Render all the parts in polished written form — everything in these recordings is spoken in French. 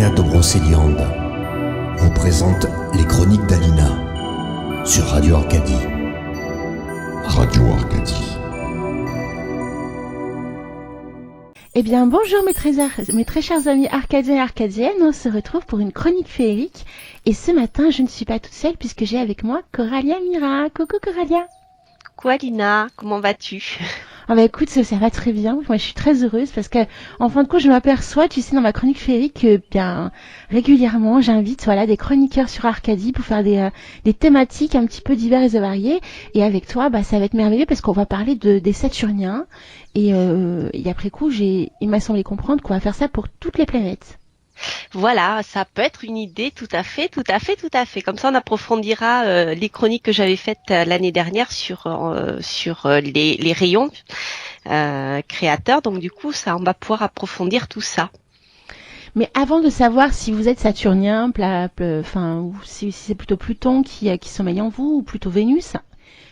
Alina Dobroseliande vous présente les chroniques d'Alina sur Radio Arcadie. Radio Arcadie. Eh bien, bonjour mes très chers amis arcadiens et arcadiennes, on se retrouve pour une chronique féerique. Et ce matin, je ne suis pas toute seule puisque j'ai avec moi Coralia Mira. Coucou Coralia. Coucou Alina, comment vas-tu ? Ah bah écoute, ça va très bien. Moi, je suis très heureuse parce que, en fin de compte, je m'aperçois, tu sais, dans ma chronique féerique, que bien régulièrement, j'invite des chroniqueurs sur Arcadie pour faire des thématiques un petit peu diverses et variées. Et avec toi, ça va être merveilleux parce qu'on va parler des Saturniens. Et après coup, il m'a semblé comprendre qu'on va faire ça pour toutes les planètes. Voilà, ça peut être une idée, tout à fait. Comme ça, on approfondira les chroniques que j'avais faites l'année dernière sur les rayons créateurs. Donc du coup, on va pouvoir approfondir tout ça. Mais avant de savoir si vous êtes Saturnien, ou si c'est plutôt Pluton qui sommeille en vous, ou plutôt Vénus,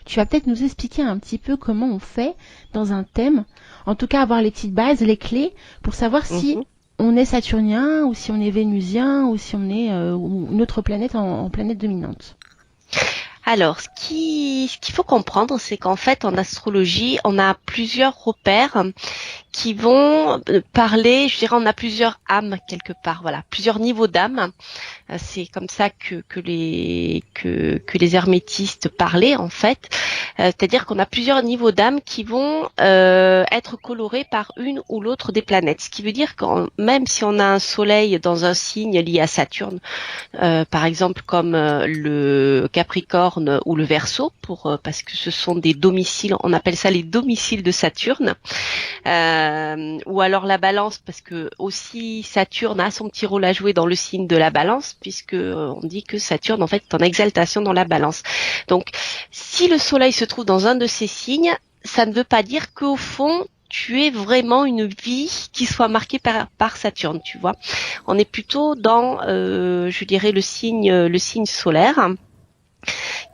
tu vas peut-être nous expliquer un petit peu comment on fait dans un thème. En tout cas, avoir les petites bases, les clés, pour savoir si on est Saturnien, ou si on est Vénusien, ou si on est une autre planète en planète dominante. Alors, ce qu'il faut comprendre, c'est qu'en fait, en astrologie, on a plusieurs repères qui vont parler, je dirais, on a plusieurs âmes quelque part, voilà, plusieurs niveaux d'âmes. C'est comme ça que les hermétistes parlaient en fait. C'est-à-dire qu'on a plusieurs niveaux d'âmes qui vont être colorés par une ou l'autre des planètes. Ce qui veut dire que même si on a un soleil dans un signe lié à Saturne, par exemple comme le Capricorne ou le Verseau, parce que ce sont des domiciles, on appelle ça les domiciles de Saturne. Ou alors la Balance, parce que aussi Saturne a son petit rôle à jouer dans le signe de la Balance, puisque on dit que Saturne en fait est en exaltation dans la Balance. Donc si le Soleil se trouve dans un de ces signes, ça ne veut pas dire qu'au fond tu es vraiment une vie qui soit marquée par Saturne, tu vois. On est plutôt dans, je dirais, le signe solaire,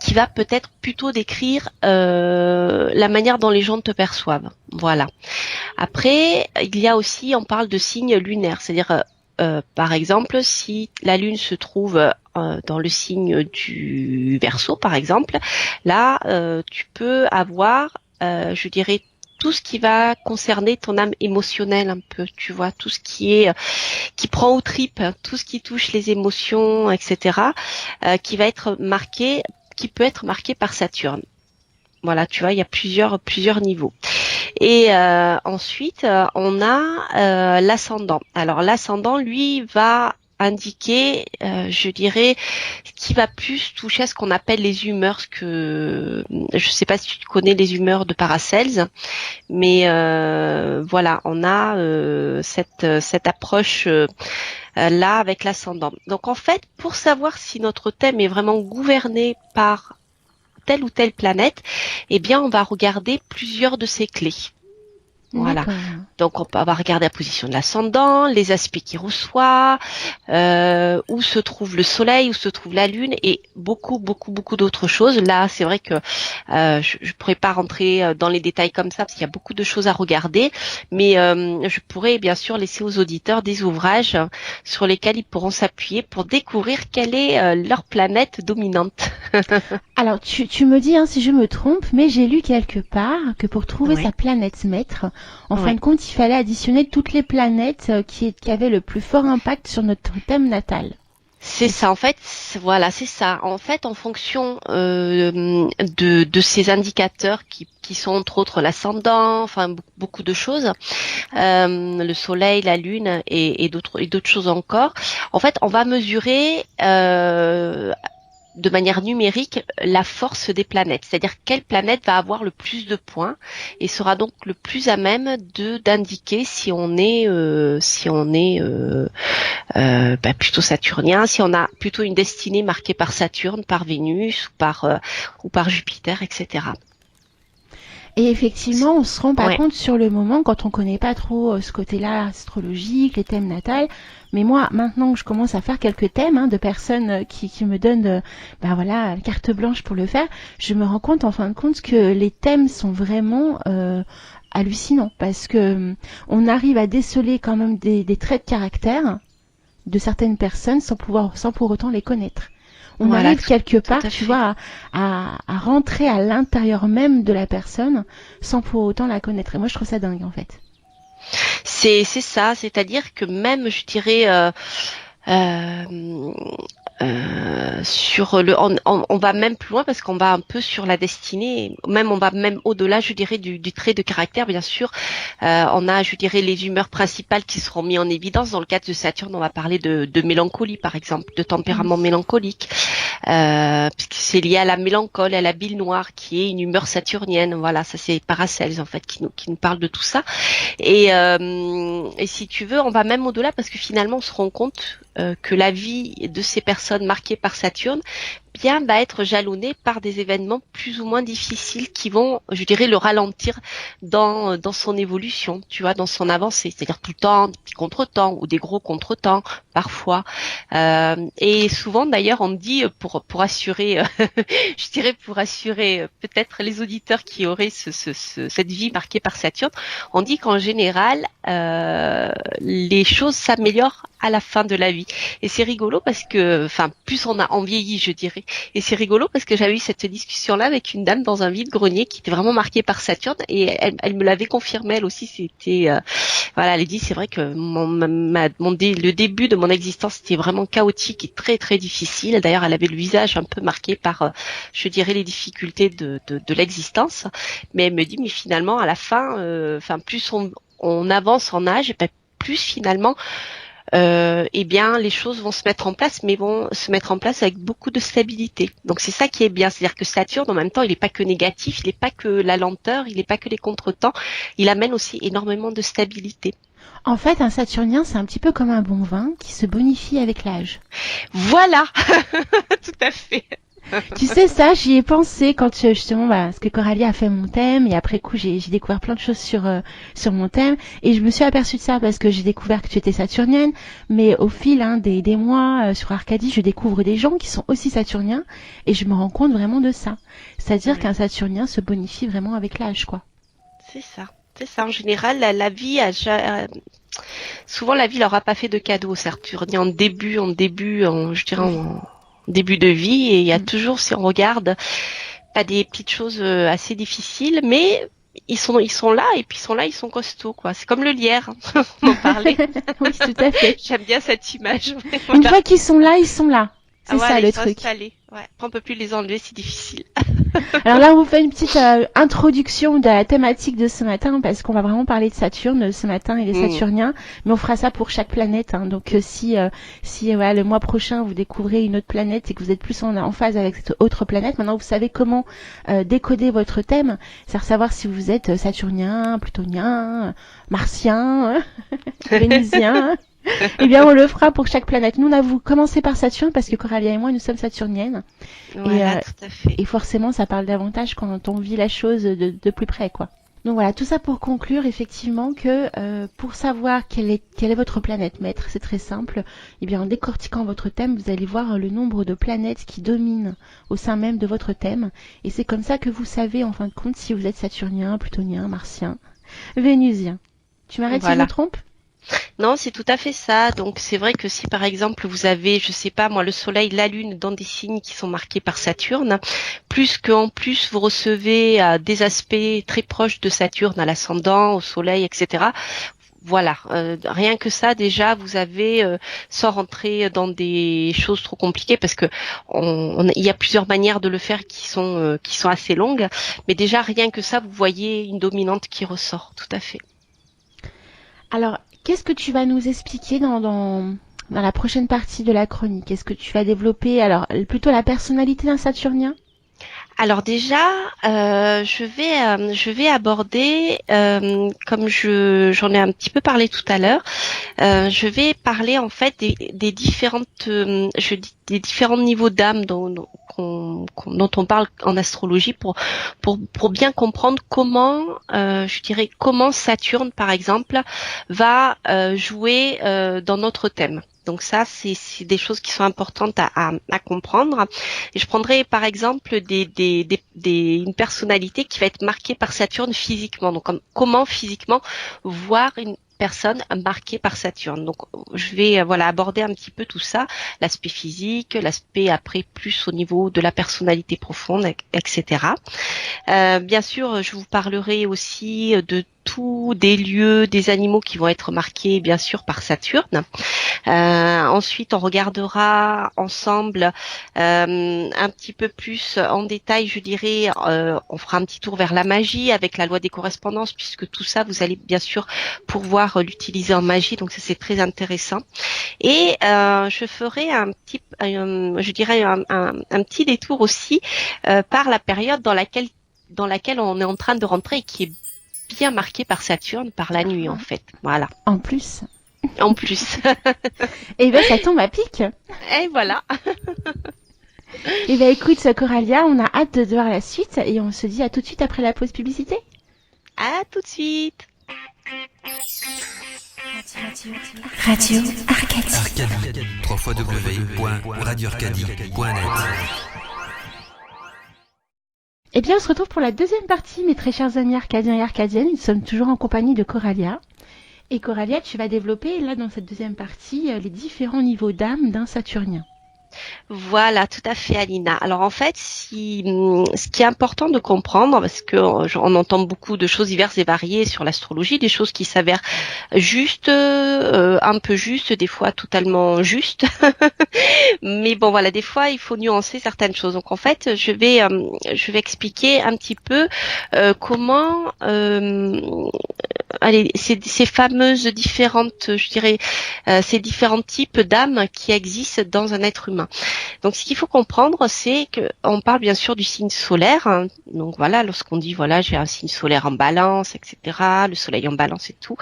qui va peut-être plutôt décrire la manière dont les gens te perçoivent. Voilà. Après, il y a aussi, on parle de signes lunaires, c'est-à-dire, par exemple, si la Lune se trouve dans le signe du Verseau, par exemple, là, tu peux avoir, je dirais, tout ce qui va concerner ton âme émotionnelle un peu, tu vois, tout ce qui prend aux tripes, tout ce qui touche les émotions, etc., qui peut être marqué par Saturne. Voilà, tu vois, il y a plusieurs niveaux. Et ensuite, on a l'ascendant. Alors l'ascendant, lui, va indiquer, je dirais, qui va plus toucher à ce qu'on appelle les humeurs, je sais pas si tu connais les humeurs de Paracelse, mais voilà, on a cette approche là avec l'ascendant. Donc en fait, pour savoir si notre thème est vraiment gouverné par telle ou telle planète, eh bien on va regarder plusieurs de ces clés. Voilà. D'accord. Donc on va regarder la position de l'ascendant, les aspects qu'il reçoit, où se trouve le soleil, où se trouve la lune et beaucoup d'autres choses. Là, c'est vrai que je pourrais pas rentrer dans les détails comme ça parce qu'il y a beaucoup de choses à regarder, mais je pourrais bien sûr laisser aux auditeurs des ouvrages sur lesquels ils pourront s'appuyer pour découvrir quelle est leur planète dominante. Alors, tu me dis si je me trompe, mais j'ai lu quelque part que pour trouver sa planète maître, en fin de compte, il fallait additionner toutes les planètes qui avaient le plus fort impact sur notre thème natal. C'est ça, en fait, voilà, c'est ça. En fait, en fonction de ces indicateurs qui sont entre autres l'ascendant, enfin beaucoup de choses, le soleil, la lune et d'autres choses encore. En fait, on va mesurer de manière numérique la force des planètes, c'est-à-dire quelle planète va avoir le plus de points et sera donc le plus à même d'indiquer si on est plutôt saturnien, si on a plutôt une destinée marquée par Saturne, par Vénus ou par Jupiter, etc. Et effectivement, on se rend pas compte sur le moment quand on connaît pas trop ce côté-là astrologique, les thèmes natals. Mais moi, maintenant que je commence à faire quelques thèmes de personnes qui me donnent carte blanche pour le faire, je me rends compte en fin de compte que les thèmes sont vraiment hallucinants parce que on arrive à déceler quand même des traits de caractère de certaines personnes sans pour autant les connaître. On Voilà, arrive quelque part, tout à tu fait. vois, à rentrer à l'intérieur même de la personne sans pour autant la connaître. Et moi, je trouve ça dingue, en fait. C'est ça, c'est-à-dire que même, je dirais, euh, sur le, on va même plus loin parce qu'on va un peu sur la destinée, même on va même au-delà, je dirais, du trait de caractère, bien sûr. On a, je dirais, les humeurs principales qui seront mises en évidence. Dans le cadre de Saturne, on va parler de mélancolie, par exemple, de tempérament Oui. mélancolique, puisque c'est lié à la mélancole, à la bile noire, qui est une humeur saturnienne. Voilà, ça c'est Paracels en fait qui nous parle de tout ça. Et si tu veux, on va même au-delà parce que finalement, on se rend compte que la vie de ces personnes marquées par Saturne bien va être jalonnée par des événements plus ou moins difficiles qui vont, je dirais, le ralentir dans son évolution, tu vois, dans son avancée. C'est-à-dire tout le temps des petits contretemps ou des gros contretemps parfois. Et souvent, d'ailleurs, on dit pour assurer, je dirais pour assurer peut-être les auditeurs qui auraient cette vie marquée par Saturne, on dit qu'en général, les choses s'améliorent à la fin de la vie. Et c'est rigolo parce que, enfin, plus on vieillit, je dirais. Et c'est rigolo parce que j'avais eu cette discussion-là avec une dame dans un vide-grenier qui était vraiment marquée par Saturne et elle me l'avait confirmé. Elle aussi, c'était, voilà, elle dit, c'est vrai que le début de mon existence était vraiment chaotique et très très difficile. D'ailleurs, elle avait le visage un peu marqué par, je dirais, les difficultés de l'existence. Mais elle me dit, mais finalement, à la fin, enfin, plus on avance en âge, et ben, plus finalement, eh bien, les choses vont se mettre en place, mais vont se mettre en place avec beaucoup de stabilité. Donc, c'est ça qui est bien. C'est-à-dire que Saturne, en même temps, il n'est pas que négatif, il n'est pas que la lenteur, il n'est pas que les contretemps, il amène aussi énormément de stabilité. En fait, un Saturnien, c'est un petit peu comme un bon vin qui se bonifie avec l'âge. Voilà, tout à fait. Tu sais ça, j'y ai pensé quand justement, parce que Coralie a fait mon thème et après coup j'ai découvert plein de choses sur mon thème et je me suis aperçue de ça parce que j'ai découvert que tu étais saturnienne, mais au fil des mois sur Arcadie, je découvre des gens qui sont aussi saturniens et je me rends compte vraiment de ça. C'est-à-dire Ouais. qu'un saturnien se bonifie vraiment avec l'âge, quoi. C'est ça. C'est ça. En général, la vie souvent la vie leur a pas fait de cadeau aux Saturniens je dirais en début de vie et il y a toujours, si on regarde, pas des petites choses assez difficiles, mais ils sont là et puis ils sont costauds quoi. C'est comme le lierre, on en parlait. Oui, tout à fait. J'aime bien cette image. Une Voilà. fois qu'ils sont là, ils sont là. Ah, C'est voilà, ça ils le sont truc. installés. Ouais. Après, on peut plus les enlever, c'est difficile. Alors là, on vous fait une petite introduction de la thématique de ce matin parce qu'on va vraiment parler de Saturne ce matin et des Saturniens, mais on fera ça pour chaque planète. Hein. Donc si voilà, le mois prochain vous découvrez une autre planète et que vous êtes plus en phase avec cette autre planète, maintenant vous savez comment décoder votre thème, c'est-à-dire savoir si vous êtes Saturnien, Plutonien, Martien, Vénusien. Eh bien, on le fera pour chaque planète. Nous, on a commencé par Saturne parce que Coralie et moi, nous sommes saturniennes. Voilà, tout à fait. Et forcément, ça parle davantage quand on vit la chose de plus près, quoi. Donc voilà, tout ça pour conclure effectivement que pour savoir quelle est votre planète maître, c'est très simple. Eh bien, en décortiquant votre thème, vous allez voir le nombre de planètes qui dominent au sein même de votre thème. Et c'est comme ça que vous savez, en fin de compte, si vous êtes saturnien, plutonien, martien, vénusien. Tu m'arrêtes si je me trompe ? Non, c'est tout à fait ça. Donc, c'est vrai que si, par exemple, vous avez, je sais pas, moi, le soleil, la lune dans des signes qui sont marqués par Saturne, plus qu'en plus, vous recevez des aspects très proches de Saturne à l'ascendant, au soleil, etc. Voilà, rien que ça, déjà, vous avez, sans rentrer dans des choses trop compliquées, parce que il y a plusieurs manières de le faire qui sont assez longues, mais déjà, rien que ça, vous voyez une dominante qui ressort, tout à fait. Alors, qu'est-ce que tu vas nous expliquer dans la prochaine partie de la chronique? Est-ce que tu vas développer alors plutôt la personnalité d'un Saturnien? Alors déjà, je vais aborder, comme j'en ai un petit peu parlé tout à l'heure, je vais parler en fait des des différents niveaux d'âme dont on parle en astrologie pour bien comprendre comment, je dirais, comment Saturne par exemple va jouer dans notre thème. Donc ça, c'est des choses qui sont importantes à comprendre. Et je prendrai par exemple une personnalité qui va être marquée par Saturne physiquement. Donc comment physiquement voir personne marquée par Saturne. Donc, je vais aborder un petit peu tout ça, l'aspect physique, l'aspect après plus au niveau de la personnalité profonde, etc. Bien sûr, je vous parlerai aussi de tous des lieux, des animaux qui vont être marqués, bien sûr, par Saturne. Ensuite, on regardera ensemble un petit peu plus en détail, je dirais, on fera un petit tour vers la magie avec la loi des correspondances, puisque tout ça, vous allez bien sûr pouvoir l'utiliser en magie, donc ça c'est très intéressant. Et je ferai un petit détour aussi par la période dans laquelle on est en train de rentrer et qui est bien marquée par Saturne, par la nuit en fait. Voilà. En plus. En plus. Et ben ça tombe à pic. Et voilà. Et ben écoute Coralia, on a hâte de voir la suite et on se dit à tout de suite après la pause publicité. À tout de suite. Radio Arcadie. www.radioarcadie.net. Eh bien, on se retrouve pour la deuxième partie, mes très chers amis arcadiens et arcadiennes. Nous sommes toujours en compagnie de Coralia. Et Coralia, tu vas développer, là, dans cette deuxième partie, les différents niveaux d'âme d'un Saturnien. Voilà, tout à fait, Alina. Alors en fait, ce qui est important de comprendre, parce que on entend beaucoup de choses diverses et variées sur l'astrologie, des choses qui s'avèrent justes, un peu justes, des fois totalement justes. Mais bon, voilà, des fois il faut nuancer certaines choses. Donc en fait, je vais expliquer un petit peu comment ces fameuses différentes, je dirais, ces différents types d'âmes qui existent dans un être humain. Donc, ce qu'il faut comprendre, c'est que on parle bien sûr du signe solaire. Hein. Donc voilà, lorsqu'on dit voilà, j'ai un signe solaire en Balance, etc. Le Soleil en Balance et tout.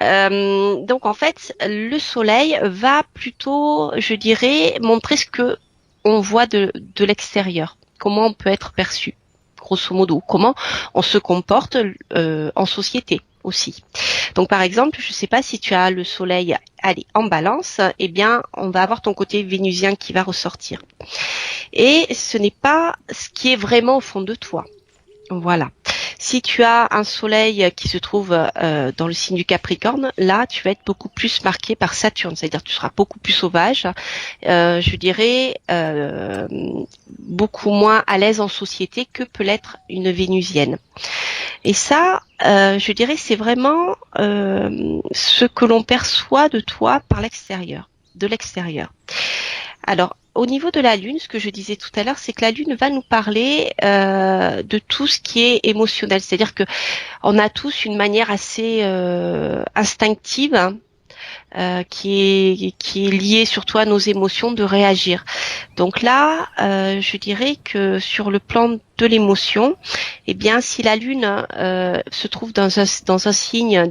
Donc en fait, le Soleil va plutôt, je dirais, montrer ce que on voit de l'extérieur, comment on peut être perçu, grosso modo, comment on se comporte en société aussi. Donc par exemple, je ne sais pas si tu as le Soleil en Balance, eh bien on va avoir ton côté vénusien qui va ressortir. Et ce n'est pas ce qui est vraiment au fond de toi. Voilà. Si tu as un soleil qui se trouve dans le signe du Capricorne, là, tu vas être beaucoup plus marqué par Saturne, c'est-à-dire que tu seras beaucoup plus sauvage, je dirais beaucoup moins à l'aise en société que peut l'être une vénusienne. Et ça, je dirais, c'est vraiment ce que l'on perçoit de toi par l'extérieur, de l'extérieur. Alors, au niveau de la Lune, ce que je disais tout à l'heure, c'est que la Lune va nous parler de tout ce qui est émotionnel. C'est-à-dire que on a tous une manière assez instinctive, hein, qui est liée surtout à nos émotions de réagir. Donc là, je dirais que sur le plan de l'émotion, eh bien, si la Lune se trouve dans un signe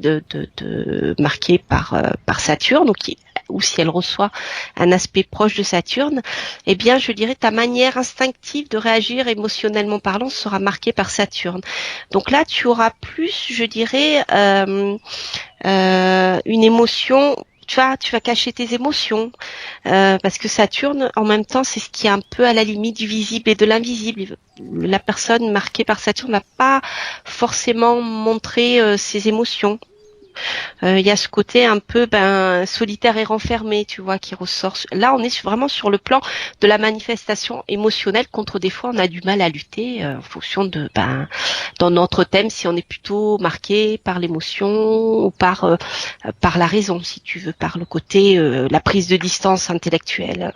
marqué par Saturne, donc ou si elle reçoit un aspect proche de Saturne, eh bien, je dirais ta manière instinctive de réagir émotionnellement parlant sera marquée par Saturne. Donc là, tu auras plus, je dirais, une émotion. Tu vas cacher tes émotions parce que Saturne, en même temps, c'est ce qui est un peu à la limite du visible et de l'invisible. La personne marquée par Saturne n'a pas forcément montré ses émotions. Il y a ce côté un peu solitaire et renfermé, tu vois, qui ressort. Là, on est vraiment sur le plan de la manifestation émotionnelle contre des fois on a du mal à lutter en fonction de dans notre thème si on est plutôt marqué par l'émotion ou par la raison, si tu veux, par le côté la prise de distance intellectuelle,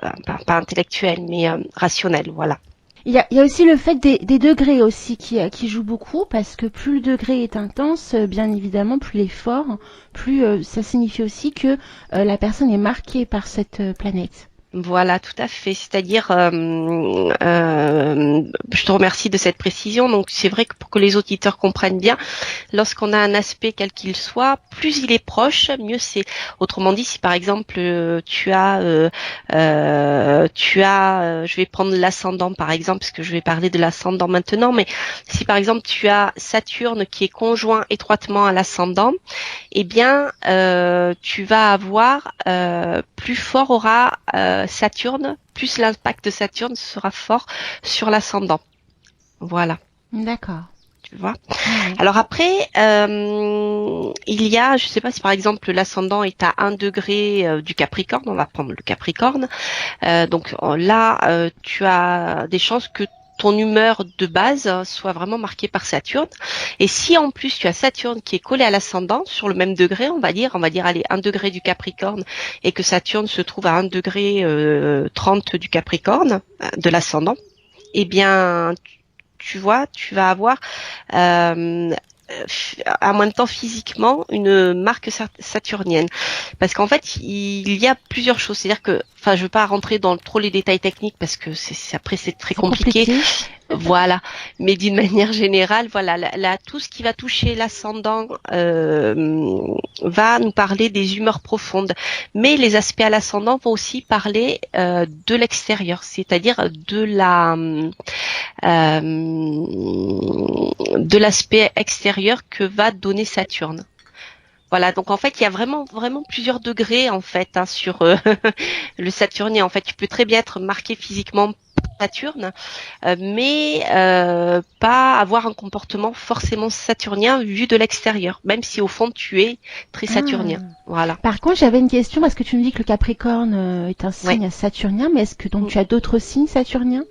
pas intellectuelle mais rationnelle, voilà. Il y a aussi le fait des degrés aussi qui joue beaucoup, parce que plus le degré est intense, bien évidemment, plus il est fort, plus ça signifie aussi que la personne est marquée par cette planète. Voilà, tout à fait. C'est-à-dire, je te remercie de cette précision. Donc, c'est vrai que pour que les auditeurs comprennent bien, lorsqu'on a un aspect quel qu'il soit, plus il est proche, mieux c'est. Autrement dit, si par exemple tu as, je vais prendre l'ascendant par exemple, parce que je vais parler de l'ascendant maintenant, mais si par exemple tu as Saturne qui est conjoint étroitement à l'ascendant, eh bien, tu vas avoir plus fort aura Saturne, plus l'impact de Saturne sera fort sur l'ascendant. Voilà. D'accord. Tu vois. Ouais. Alors après, il y a, je sais pas si par exemple l'ascendant est à 1 degré du Capricorne, on va prendre le Capricorne. Donc là, tu as des chances que ton humeur de base soit vraiment marquée par Saturne. Et si en plus tu as Saturne qui est collé à l'ascendant sur le même degré, on va dire allez 1 degré du Capricorne et que Saturne se trouve à 1 degré 30 du Capricorne, de l'ascendant, eh bien tu vois, tu vas avoir en même temps physiquement une marque saturnienne, parce qu'en fait il y a plusieurs choses, c'est-à-dire que, enfin, je veux pas rentrer dans trop les détails techniques parce que après c'est très compliqué. Voilà, mais d'une manière générale, voilà, tout ce qui va toucher l'ascendant va nous parler des humeurs profondes, mais les aspects à l'ascendant vont aussi parler de l'extérieur, c'est-à-dire de l'aspect extérieur que va donner Saturne. Voilà, donc en fait, il y a vraiment plusieurs degrés en fait sur le Saturnien. En fait, tu peux très bien être marqué physiquement Saturne, mais pas avoir un comportement forcément saturnien vu de l'extérieur, même si au fond tu es très saturnien. Voilà. Par contre, j'avais une question parce que tu me dis que le Capricorne est un signe saturnien, mais est-ce que donc tu as d'autres signes saturniens?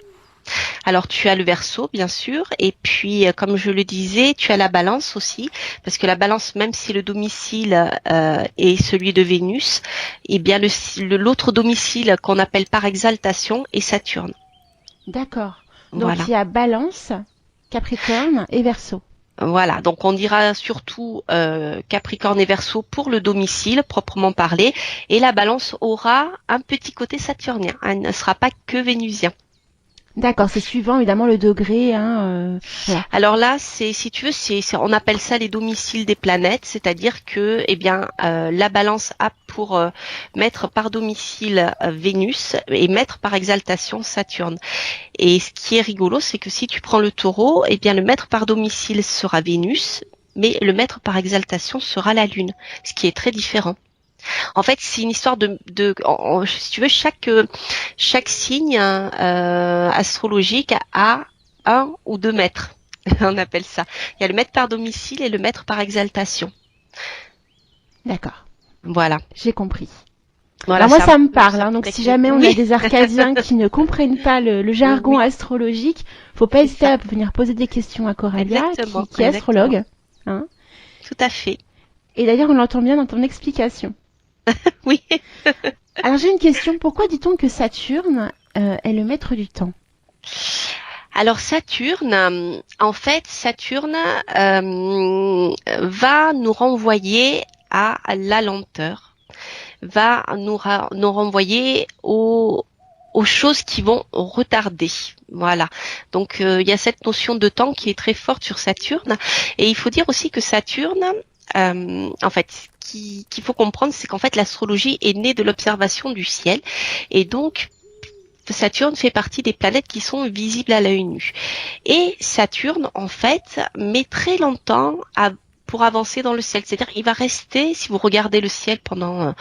Alors tu as le Verseau bien sûr, et puis comme je le disais, tu as la Balance aussi, parce que la Balance, même si le domicile est celui de Vénus, eh bien l'autre domicile qu'on appelle par exaltation est Saturne. D'accord. Donc voilà. Il y a Balance, Capricorne et Verseau. Voilà, donc on dira surtout Capricorne et Verseau pour le domicile proprement parlé, et la Balance aura un petit côté saturnien, elle ne sera pas que vénusien. D'accord, c'est suivant évidemment le degré. Voilà. Alors là, si tu veux, on appelle ça les domiciles des planètes, c'est-à-dire que, la Balance a pour mettre par domicile Vénus et mettre par exaltation Saturne. Et ce qui est rigolo, c'est que si tu prends le Taureau, le maître par domicile sera Vénus, mais le maître par exaltation sera la Lune, ce qui est très différent. En fait, c'est une histoire si tu veux, chaque signe astrologique a 1 ou 2 maîtres. On appelle ça. Il y a le maître par domicile et le maître par exaltation. D'accord. Voilà. J'ai compris. Voilà, alors moi, ça me parle. Donc, si jamais on a des Arcadiens qui ne comprennent pas le jargon astrologique, faut pas hésiter à venir poser des questions à Coralia, qui est astrologue. Hein. Tout à fait. Et d'ailleurs, on l'entend bien dans ton explication. Oui. Alors j'ai une question, pourquoi dit-on que Saturne est le maître du temps? Alors Saturne, en fait, va nous renvoyer à la lenteur, va nous renvoyer aux choses qui vont retarder. Voilà. Donc il y a cette notion de temps qui est très forte sur Saturne, et il faut dire aussi que Saturne, en fait, qu'il faut comprendre, c'est qu'en fait l'astrologie est née de l'observation du ciel, et donc Saturne fait partie des planètes qui sont visibles à l'œil nu. Et Saturne, en fait, met très longtemps pour avancer dans le ciel. C'est-à-dire, il va rester, si vous regardez le ciel pendant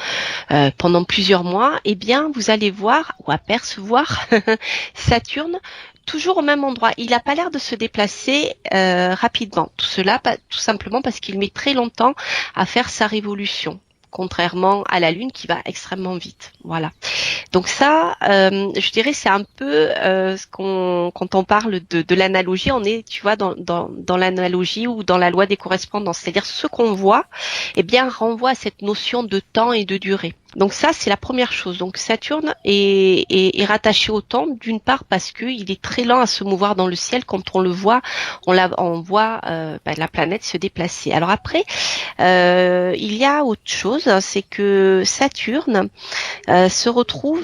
plusieurs mois, vous allez voir ou apercevoir Saturne toujours au même endroit. Il n'a pas l'air de se déplacer rapidement. Tout cela, tout simplement parce qu'il met très longtemps à faire sa révolution, contrairement à la Lune qui va extrêmement vite. Voilà. Donc ça, je dirais, c'est un peu quand on parle de l'analogie, on est, tu vois, dans l'analogie ou dans la loi des correspondances. C'est-à-dire ce qu'on voit, renvoie à cette notion de temps et de durée. Donc ça, c'est la première chose. Donc Saturne est rattaché au temps, d'une part parce qu'il est très lent à se mouvoir dans le ciel. Quand on le voit, on voit la planète se déplacer. Alors après, il y a autre chose, c'est que Saturne se retrouve,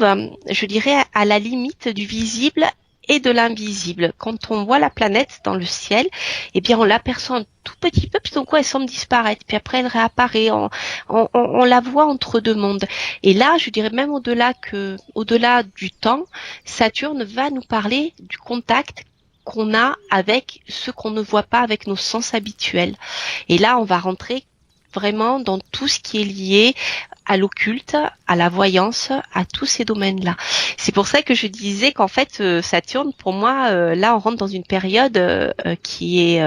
je dirais, à la limite du visible et de l'invisible. Quand on voit la planète dans le ciel, on l'aperçoit un tout petit peu, puis d'un coup elle semble disparaître, puis après elle réapparaît, on la voit entre deux mondes. Et là, je dirais même au-delà du temps, Saturne va nous parler du contact qu'on a avec ce qu'on ne voit pas avec nos sens habituels. Et là, on va rentrer vraiment dans tout ce qui est lié à l'occulte, à la voyance, à tous ces domaines-là. C'est pour ça que je disais qu'en fait Saturne, pour moi, là on rentre dans une période qui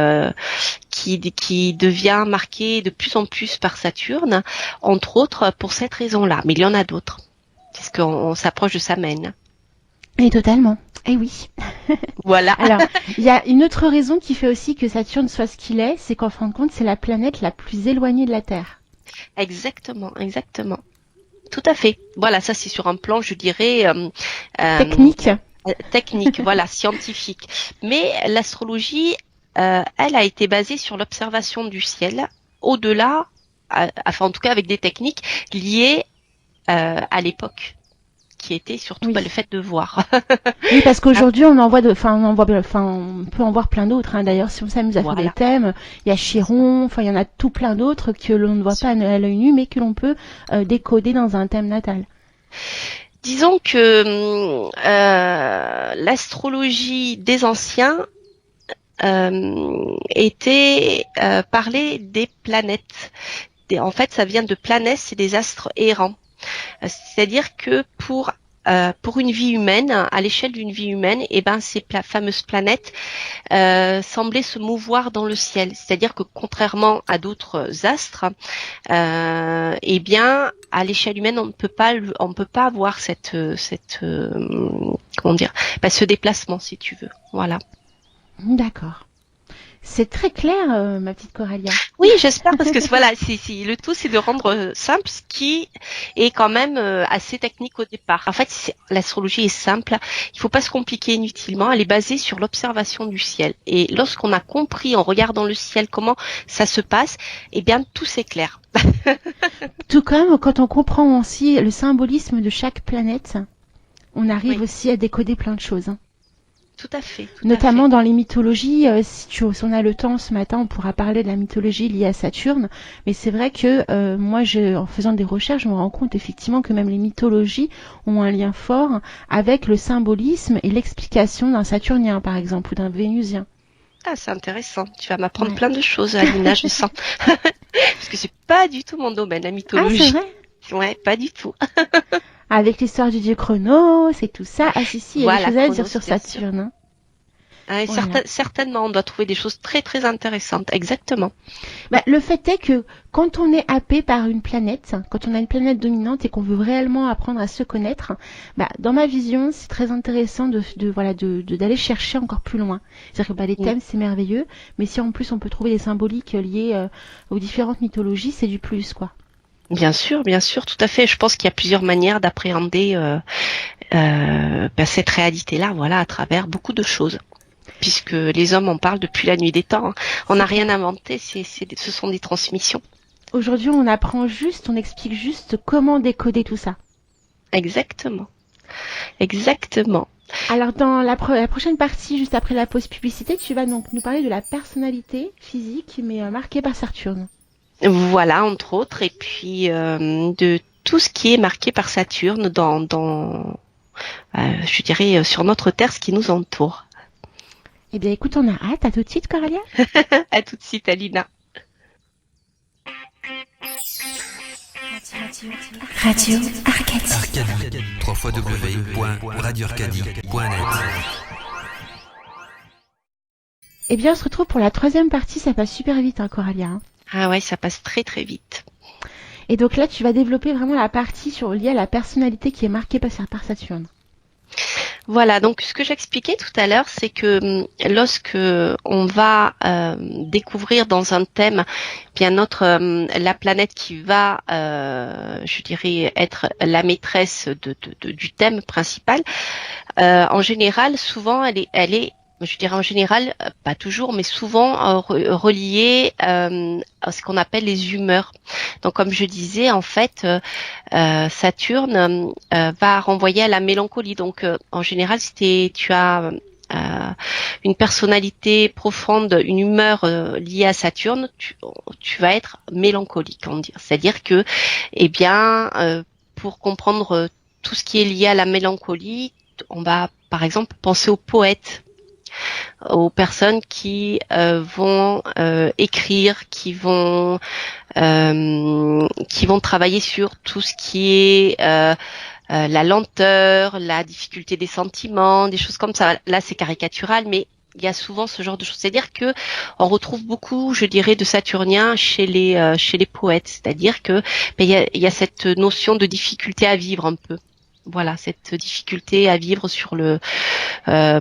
devient marquée de plus en plus par Saturne, entre autres pour cette raison-là. Mais il y en a d'autres, parce qu'on s'approche de Samhain. Et totalement. Eh oui. Voilà. Alors, il y a une autre raison qui fait aussi que Saturne soit ce qu'il est, c'est qu'en fin de compte, c'est la planète la plus éloignée de la Terre. Exactement. Tout à fait. Voilà, ça c'est sur un plan, je dirais, technique, voilà, scientifique. Mais l'astrologie, elle a été basée sur l'observation du ciel, au-delà, en tout cas avec des techniques liées à l'époque, qui était surtout le fait de voir. Oui, parce qu'aujourd'hui on peut en voir plein d'autres. D'ailleurs, si on s'amuse à faire des thèmes, il y a Chiron, il y en a tout plein d'autres que l'on ne voit pas à l'œil nu, mais que l'on peut décoder dans un thème natal. Disons que l'astrologie des anciens était parler des planètes. En fait, ça vient de planètes, c'est des astres errants. C'est-à-dire que pour une vie humaine, à l'échelle d'une vie humaine, ces fameuses planètes semblaient se mouvoir dans le ciel. C'est-à-dire que contrairement à d'autres astres, à l'échelle humaine, on ne peut pas avoir ce déplacement, si tu veux. Voilà. D'accord. C'est très clair, ma petite Coralia. Oui, j'espère, parce que voilà, le tout, c'est de rendre simple ce qui est quand même assez technique au départ. En fait, l'astrologie est simple. Il faut pas se compliquer inutilement. Elle est basée sur l'observation du ciel. Et lorsqu'on a compris en regardant le ciel comment ça se passe, tout s'éclaire. Tout comme quand on comprend aussi le symbolisme de chaque planète, on arrive aussi à décoder plein de choses. Tout à fait. Notamment dans les mythologies, si on a le temps ce matin, on pourra parler de la mythologie liée à Saturne. Mais c'est vrai que en faisant des recherches, je me rends compte effectivement que même les mythologies ont un lien fort avec le symbolisme et l'explication d'un Saturnien, par exemple, ou d'un Vénusien. Ah, c'est intéressant. Tu vas m'apprendre plein de choses, Alina, je sens. Parce que c'est pas du tout mon domaine, la mythologie. Ah, c'est vrai ? Ouais, pas du tout. Avec l'histoire du dieu Chronos et tout ça. Ah si, il y a des choses à dire sur Saturne. Certainement, on doit trouver des choses très très intéressantes. Exactement. Le fait est que quand on est happé par une planète, quand on a une planète dominante et qu'on veut réellement apprendre à se connaître, dans ma vision, c'est très intéressant d'aller chercher encore plus loin. C'est-à-dire que les thèmes, c'est merveilleux, mais si en plus on peut trouver des symboliques liées aux différentes mythologies, c'est du plus, quoi. Bien sûr, tout à fait. Je pense qu'il y a plusieurs manières d'appréhender cette réalité-là, à travers beaucoup de choses. Puisque les hommes en parlent depuis la nuit des temps. On n'a rien inventé, ce sont des transmissions. Aujourd'hui, on explique juste comment décoder tout ça. Exactement. Alors, dans la prochaine partie, juste après la pause publicité, tu vas donc nous parler de la personnalité physique, mais marquée par Saturne. Voilà, entre autres, et puis de tout ce qui est marqué par Saturne je dirais, sur notre Terre, ce qui nous entoure. Eh bien, écoute, on a hâte. À tout de suite, Coralia. À tout de suite, Alina. Radio Arcadie. www.radioarcadie.net. Eh bien, on se retrouve pour la troisième partie. Ça passe super vite, Coralia. Ah ouais, ça passe très très vite. Et donc là, tu vas développer vraiment la partie liée à la personnalité qui est marquée par Saturne. Voilà, donc ce que j'expliquais tout à l'heure, c'est que lorsque on va découvrir dans un thème la planète qui va, je dirais, être la maîtresse du thème principal, en général, souvent, elle est je dirais en général, pas toujours, mais souvent reliée à ce qu'on appelle les humeurs. Donc, comme je disais, en fait, Saturne va renvoyer à la mélancolie. Donc, en général, si tu as une personnalité profonde, une humeur liée à Saturne, tu vas être mélancolique, on dit. C'est-à-dire que, pour comprendre tout ce qui est lié à la mélancolie, on va, par exemple, penser aux poètes. aux personnes qui vont écrire, qui vont travailler sur tout ce qui est la lenteur, la difficulté des sentiments, des choses comme ça. Là, c'est caricatural, mais il y a souvent ce genre de choses. C'est-à-dire que on retrouve beaucoup, je dirais, de saturniens chez les poètes. C'est-à-dire que il y a cette notion de difficulté à vivre un peu. Voilà, cette difficulté à vivre sur le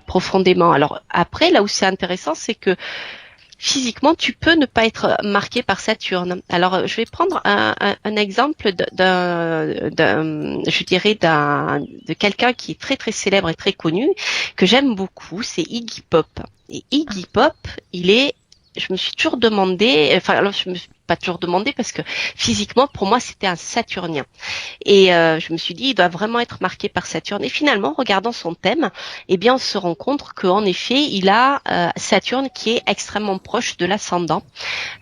profondément. Alors après, là où c'est intéressant, c'est que physiquement, tu peux ne pas être marqué par Saturne. Alors, je vais prendre un exemple de quelqu'un qui est très très célèbre et très connu, que j'aime beaucoup, c'est Iggy Pop. Et Iggy Pop, je me suis toujours demandé, alors je me suis pas toujours demandé parce que physiquement, pour moi, c'était un Saturnien. Et je me suis dit, il doit vraiment être marqué par Saturne. Et finalement, en regardant son thème, eh bien, on se rend compte qu'en effet, il a Saturne qui est extrêmement proche de l'ascendant,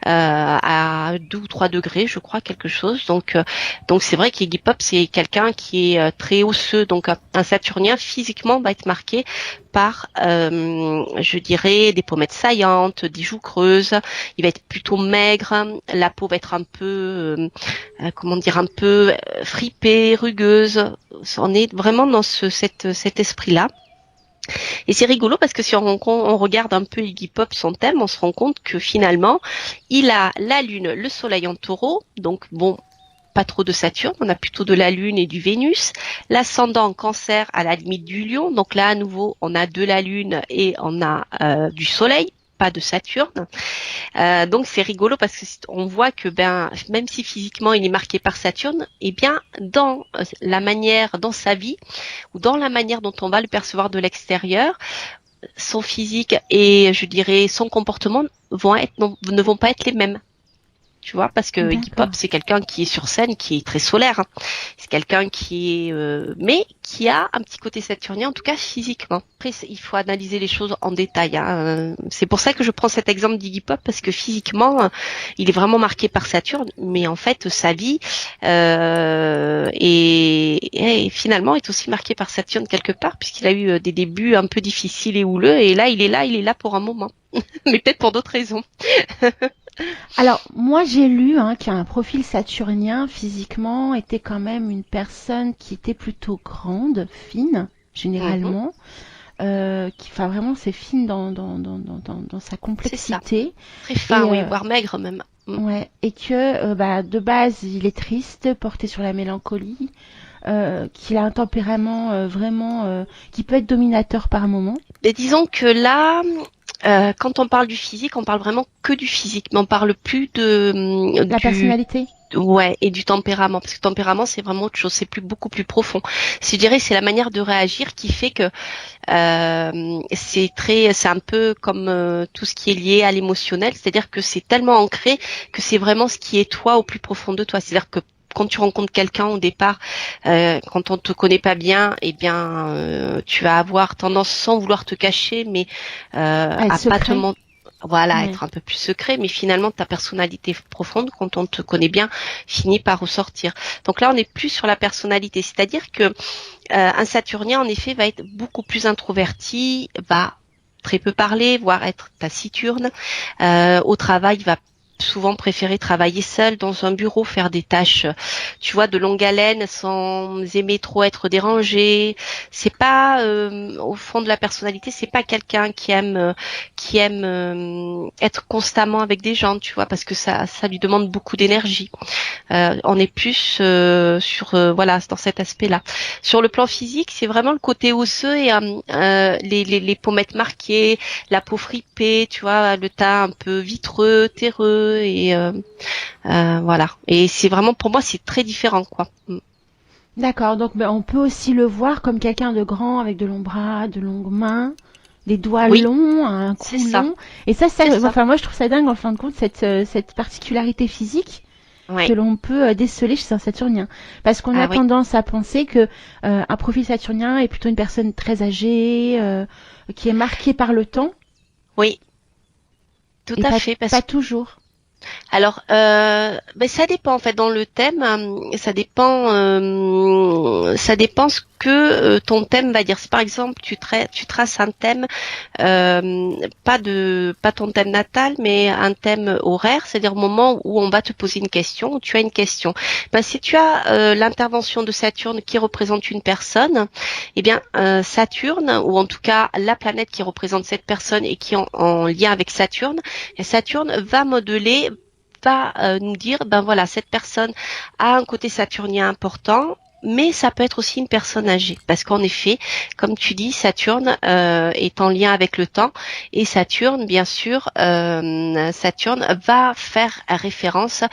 à 2 ou 3 degrés, je crois, quelque chose. Donc c'est vrai qu'Iggy Pop, c'est quelqu'un qui est très osseux. Donc, un Saturnien, physiquement, va être marqué par, je dirais, des pommettes saillantes, des joues creuses. Il va être plutôt maigre. La peau va être un peu, un peu fripée, rugueuse. On est vraiment dans cet esprit-là. Et c'est rigolo parce que si on regarde un peu Iggy Pop, son thème, on se rend compte que finalement, il a la Lune, le Soleil en Taureau. Donc bon, pas trop de Saturne, on a plutôt de la Lune et du Vénus. L'ascendant en Cancer à la limite du Lion. Donc là, à nouveau, on a de la Lune et on a du Soleil, pas de Saturne. Donc c'est rigolo parce que on voit que même si physiquement il est marqué par Saturne, eh bien dans sa vie ou dans la manière dont on va le percevoir de l'extérieur, son physique et je dirais son comportement ne vont pas être les mêmes. Tu vois, parce que Iggy Pop, c'est quelqu'un qui est sur scène, qui est très solaire. Hein. C'est quelqu'un qui est, mais qui a un petit côté saturnien, en tout cas physiquement. Après, il faut analyser les choses en détail. Hein. C'est pour ça que je prends cet exemple d'Iggy Pop, parce que physiquement, il est vraiment marqué par Saturne, mais en fait, sa vie et finalement est aussi marquée par Saturne quelque part, puisqu'il a eu des débuts un peu difficiles et houleux, et là, il est là pour un moment, mais peut-être pour d'autres raisons. Alors, moi, j'ai lu qu'un profil saturnien, physiquement, était quand même une personne qui était plutôt grande, fine, généralement. Vraiment, c'est fine dans sa complexité. Très fin, oui, voire maigre même. Ouais, et que, de base, il est triste, porté sur la mélancolie, qu'il a un tempérament vraiment qui peut être dominateur par moment. Mais disons que là... quand on parle du physique, on parle vraiment que du physique, mais on parle plus de la personnalité. Ouais, et du tempérament, parce que le tempérament c'est vraiment autre chose, c'est beaucoup plus profond. Je dirais c'est la manière de réagir qui fait que c'est un peu comme tout ce qui est lié à l'émotionnel, c'est-à-dire que c'est tellement ancré que c'est vraiment ce qui est toi au plus profond de toi, c'est-à-dire que quand tu rencontres quelqu'un au départ, quand on te connaît pas bien, eh bien, tu vas avoir tendance, sans vouloir te cacher, mais à pas te montrer. Voilà, être un peu plus secret, mais finalement ta personnalité profonde, quand on te connaît bien, finit par ressortir. Donc là, on n'est plus sur la personnalité, c'est-à-dire que un Saturnien, en effet, va être beaucoup plus introverti, va très peu parler, voire être taciturne. Au travail, il va souvent préférer travailler seul dans un bureau, faire des tâches, tu vois, de longue haleine, sans aimer trop être dérangé. C'est pas au fond de la personnalité, c'est pas quelqu'un qui aime être constamment avec des gens, tu vois, parce que ça lui demande beaucoup d'énergie. On est plus voilà, dans cet aspect-là. Sur le plan physique, c'est vraiment le côté osseux et les pommettes marquées, la peau fripée, tu vois, le teint un peu vitreux, terreux. Et voilà. Et c'est vraiment, pour moi, c'est très différent, quoi. D'accord. Donc, on peut aussi le voir comme quelqu'un de grand, avec de longs bras, de longues mains, des doigts longs, un cou long. Et ça, moi, je trouve ça dingue, en fin de compte, cette particularité physique que l'on peut déceler chez un Saturnien. Parce qu'on a tendance à penser que un profil saturnien est plutôt une personne très âgée, qui est marquée par le temps. Oui. Tout à fait. Pas toujours. Alors, ça dépend en fait dans le thème. Ça dépend ça dépend ce que ton thème va dire. Si par exemple tu traces un thème, pas ton thème natal, mais un thème horaire, c'est-à-dire au moment où on va te poser une question, où tu as une question. Si tu as l'intervention de Saturne qui représente une personne, eh bien Saturne, ou en tout cas la planète qui représente cette personne et qui est en lien avec Saturne, et Saturne va modeler, va nous dire, voilà, cette personne a un côté saturnien important, mais ça peut être aussi une personne âgée, parce qu'en effet, comme tu dis, Saturne est en lien avec le temps, et Saturne, bien sûr, Saturne va faire référence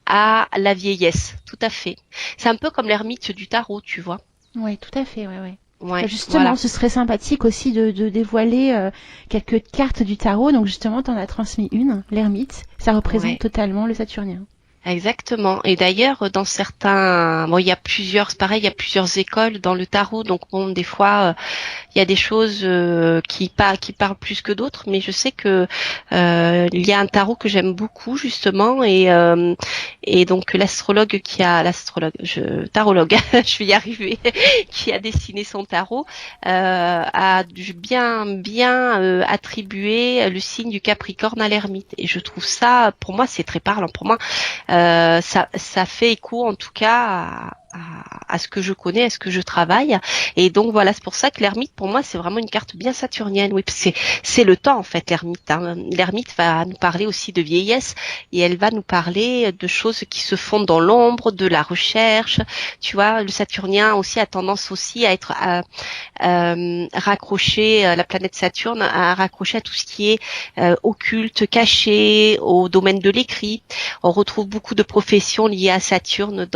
à la vieillesse, tout à fait. C'est un peu comme l'ermite du tarot, tu vois. Oui, tout à fait, ouais. Ouais, justement, voilà. ce serait sympathique aussi de dévoiler quelques cartes du tarot. Donc justement, t'en as transmis une, l'ermite. Ça représente totalement le saturnien. Exactement. Et d'ailleurs, dans certains, il y a plusieurs, c'est pareil, il y a plusieurs écoles dans le tarot. Donc des fois, il y a des choses qui parlent plus que d'autres. Mais je sais que il y a un tarot que j'aime beaucoup justement, et donc tarologue, je vais y arriver, qui a dessiné son tarot, a bien attribué le signe du Capricorne à l'ermite. Et je trouve ça, pour moi, c'est très parlant. Pour moi, ça fait écho en tout cas à ce que je connais, à ce que je travaille. Et donc voilà, c'est pour ça que l'ermite, pour moi, c'est vraiment une carte bien saturnienne. Oui, parce que c'est le temps en fait, l'ermite. L'ermite va nous parler aussi de vieillesse, et elle va nous parler de choses qui se font dans l'ombre, de la recherche. Tu vois, le saturnien aussi a tendance aussi à être raccroché, la planète Saturne, à raccrocher à tout ce qui est occulte, caché, au domaine de l'écrit. On retrouve beaucoup de professions liées à Saturne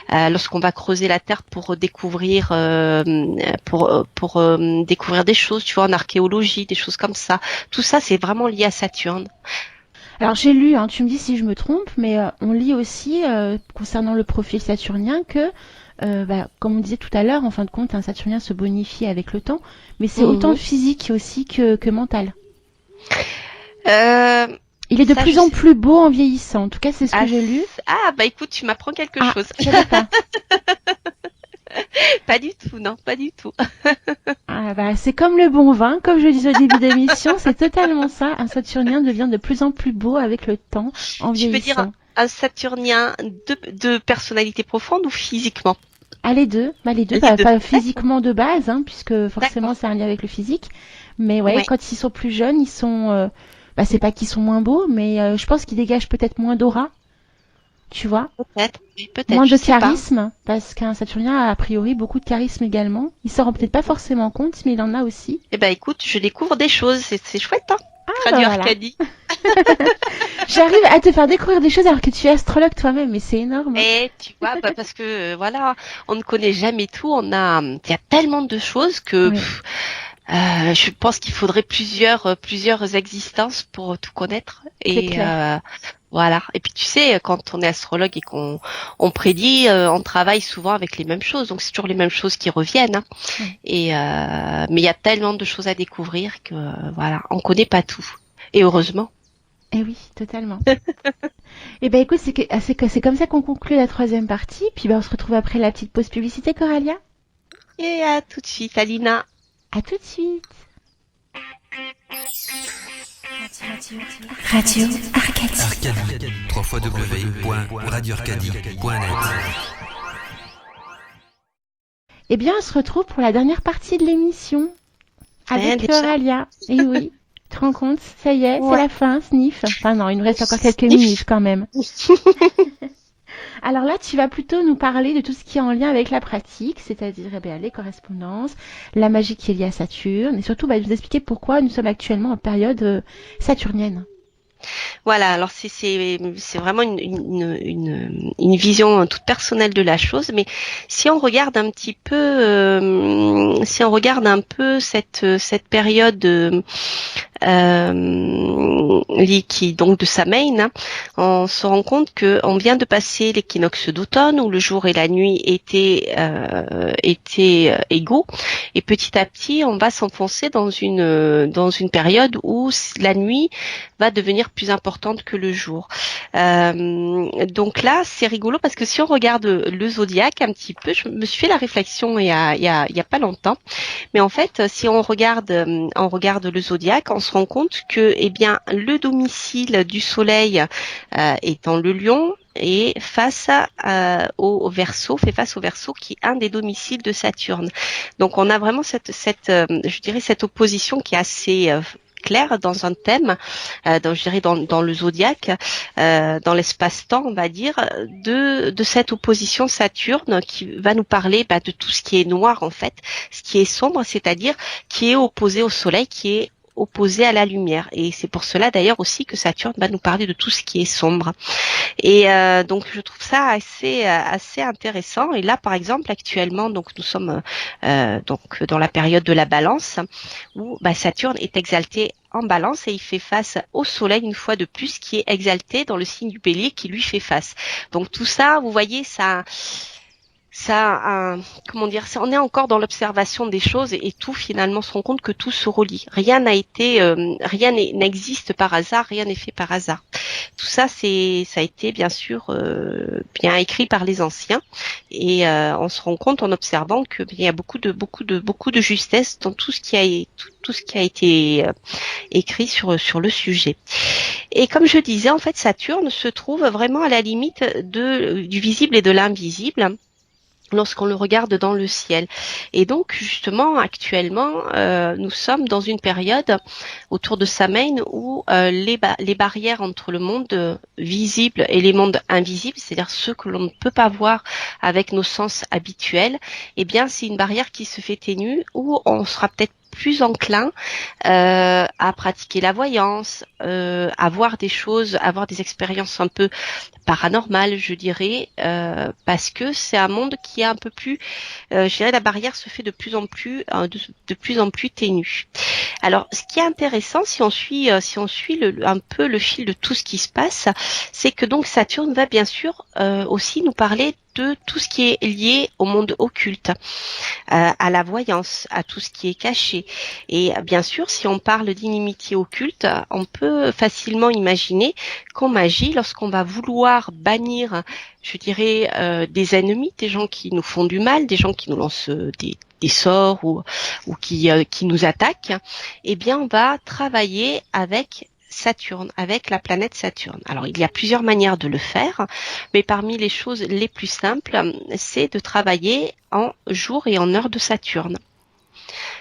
lorsqu'on va creuser la terre pour découvrir découvrir des choses, tu vois, en archéologie, des choses comme ça. Tout ça, c'est vraiment lié à Saturne. Alors j'ai lu, tu me dis si je me trompe, mais on lit aussi concernant le profil saturnien que, comme on disait tout à l'heure, en fin de compte, un saturnien se bonifie avec le temps, mais c'est autant physique aussi que mental. Il est de plus en plus beau en vieillissant. En tout cas, c'est ce que j'ai lu. Écoute, tu m'apprends quelque chose. Je savais pas. Pas du tout, non, pas du tout. C'est comme le bon vin, comme je le disais au début d'émission, c'est totalement ça. Un saturnien devient de plus en plus beau avec le temps, en vieillissant. Tu veux dire un saturnien de personnalité profonde ou physiquement? Les deux. Les deux, pas physiquement de base, puisque forcément c'est un lien avec le physique. Mais quand ils sont plus jeunes, ils sont... c'est pas qu'ils sont moins beaux, mais je pense qu'ils dégagent peut-être moins d'aura. Tu vois, peut-être moins de charisme, parce qu'un saturnien a priori beaucoup de charisme également. Il s'en rend peut-être pas forcément compte, mais il en a aussi. Écoute, je découvre des choses, c'est chouette, hein. Radio Arcadie. J'arrive à te faire découvrir des choses alors que tu es astrologue toi-même, mais c'est énorme. Et tu vois, parce que voilà, on ne connaît jamais tout. Il y a tellement de choses que je pense qu'il faudrait plusieurs existences pour tout connaître. Et voilà. Et puis tu sais, quand on est astrologue et qu'on prédit, on travaille souvent avec les mêmes choses. Donc c'est toujours les mêmes choses qui reviennent. Hein. Et mais il y a tellement de choses à découvrir que voilà, on connaît pas tout. Et heureusement. Eh oui, totalement. Écoute, c'est comme ça qu'on conclut la troisième partie. Puis on se retrouve après la petite pause publicité, Coralia. Et à tout de suite, Alina. À tout de suite. Radio Arcadie. www.radioarcadie.net. On se retrouve pour la dernière partie de l'émission avec Coralia. Et oui, tu te rends compte, ça y est, c'est la fin, sniff. Enfin non, il nous reste encore quelques minutes quand même. Alors là, tu vas plutôt nous parler de tout ce qui est en lien avec la pratique, c'est-à-dire les correspondances, la magie qui est liée à Saturne, et surtout nous expliquer pourquoi nous sommes actuellement en période saturnienne. Voilà, alors c'est vraiment une vision toute personnelle de la chose, mais si on regarde un petit peu, cette période donc de Samhain, hein, on se rend compte que on vient de passer l'équinoxe d'automne où le jour et la nuit étaient égaux, et petit à petit on va s'enfoncer dans une période où la nuit va devenir plus importante que le jour. Donc là c'est rigolo parce que si on regarde le zodiaque un petit peu, je me suis fait la réflexion il y a pas longtemps, mais en fait si on regarde le zodiaque, on se rend compte que le domicile du soleil étant le lion et face au Verseau, fait face au Verseau qui est un des domiciles de Saturne. Donc on a vraiment cette opposition qui est assez claire dans un thème, dans le zodiaque, dans l'espace-temps, on va dire, de cette opposition Saturne qui va nous parler de tout ce qui est noir en fait, ce qui est sombre, c'est-à-dire qui est opposé au soleil, qui est opposé à la lumière. Et c'est pour cela d'ailleurs aussi que Saturne va nous parler de tout ce qui est sombre. Et donc je trouve ça assez intéressant. Et là par exemple actuellement donc nous sommes donc dans la période de la Balance où Saturne est exalté en Balance et il fait face au soleil une fois de plus qui est exalté dans le signe du Bélier qui lui fait face. Donc tout ça, vous voyez, on est encore dans l'observation des choses et tout finalement se rend compte que tout se relie. Rien n'existe par hasard, rien n'est fait par hasard. Tout ça, ça a été bien sûr bien écrit par les anciens et on se rend compte en observant qu'il y a beaucoup de justesse dans tout ce qui a été écrit sur le sujet. Et comme je disais, en fait, Saturne se trouve vraiment à la limite du visible et de l'invisible lorsqu'on le regarde dans le ciel. Et donc, justement, actuellement, nous sommes dans une période autour de Samhain où les barrières entre le monde visible et les mondes invisibles, c'est-à-dire ceux que l'on ne peut pas voir avec nos sens habituels, c'est une barrière qui se fait ténue où on sera peut-être plus enclin à pratiquer la voyance, à voir des choses, à avoir des expériences un peu paranormales, je dirais, parce que c'est un monde qui est un peu plus, je dirais, la barrière se fait de plus en plus ténue. Alors, ce qui est intéressant, si on suit un peu le fil de tout ce qui se passe, c'est que donc Saturne va bien sûr aussi nous parler de tout ce qui est lié au monde occulte, à la voyance, à tout ce qui est caché. Et bien sûr, si on parle d'inimitié occulte, on peut facilement imaginer qu'en magie, lorsqu'on va vouloir bannir, je dirais, des ennemis, des gens qui nous font du mal, des gens qui nous lancent des sorts ou qui nous attaquent, on va travailler avec Saturne, avec la planète Saturne. Alors, il y a plusieurs manières de le faire, mais parmi les choses les plus simples, c'est de travailler en jour et en heure de Saturne.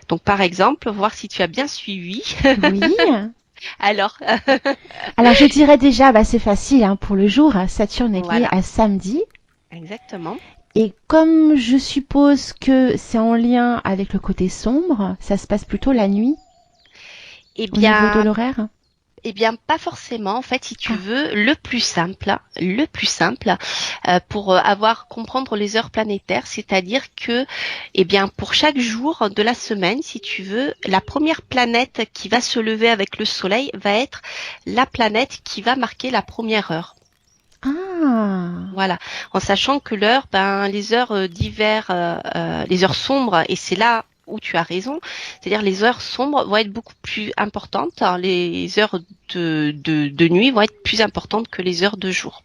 Donc, par exemple, voir si tu as bien suivi. Oui. Alors, je dirais déjà, c'est facile pour le jour. Saturne est lié à samedi. Exactement. Et comme je suppose que c'est en lien avec le côté sombre, ça se passe plutôt la nuit au niveau de l'horaire. Pas forcément. En fait, si tu veux, le plus simple, pour comprendre les heures planétaires, c'est-à-dire que, pour chaque jour de la semaine, si tu veux, la première planète qui va se lever avec le Soleil va être la planète qui va marquer la première heure. Ah. Voilà, en sachant que l'heure, les heures d'hiver, les heures sombres, et c'est là où tu as raison, c'est-à-dire les heures sombres vont être beaucoup plus importantes, les heures de nuit vont être plus importantes que les heures de jour.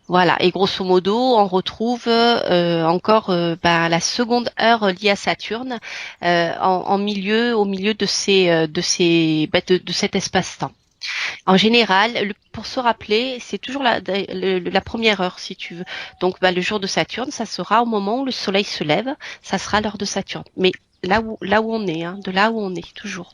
Voilà, et grosso modo, on retrouve encore la seconde heure liée à Saturne au milieu de cet espace-temps. En général, pour se rappeler, c'est toujours la première heure, si tu veux. Donc, le jour de Saturne, ça sera au moment où le Soleil se lève, ça sera l'heure de Saturne. Mais là où on est, de là où on est, toujours.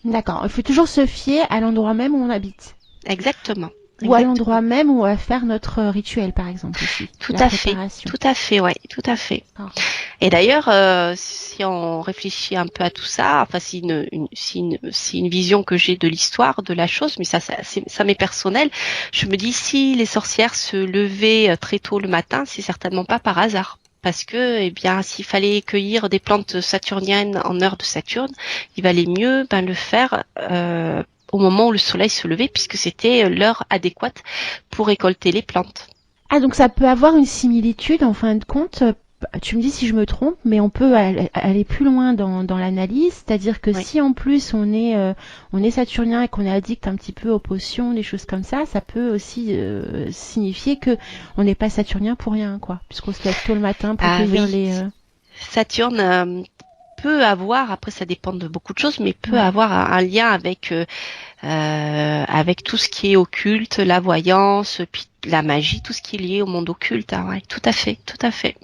D'accord. Il faut toujours se fier à l'endroit même où on habite. Exactement. Ou à l'endroit même où on va faire notre rituel, par exemple, ici. Tout à fait, ouais, tout à fait. Oh. Et d'ailleurs, si on réfléchit un peu à tout ça, c'est une vision que j'ai de l'histoire de la chose, mais ça m'est personnel. Je me dis, si les sorcières se levaient très tôt le matin, c'est certainement pas par hasard. parce que, eh bien, s'il fallait cueillir des plantes saturniennes en heure de Saturne, il valait mieux le faire au moment où le soleil se levait, puisque c'était l'heure adéquate pour récolter les plantes. Ah, donc ça peut avoir une similitude en fin de compte. Tu me dis si je me trompe, mais on peut aller plus loin dans l'analyse, c'est-à-dire que Oui. si en plus on est saturnien et qu'on est addict un petit peu aux potions, des choses comme ça peut aussi signifier que on n'est pas saturnien pour rien, quoi, puisqu'on se lève tôt le matin pour cueillir Oui. les. Saturne peut avoir, après ça dépend de beaucoup de choses, mais peut Ouais. avoir un lien avec tout ce qui est occulte, la voyance, puis la magie, tout ce qui est lié au monde occulte. Hein, ouais, tout à fait, tout à fait.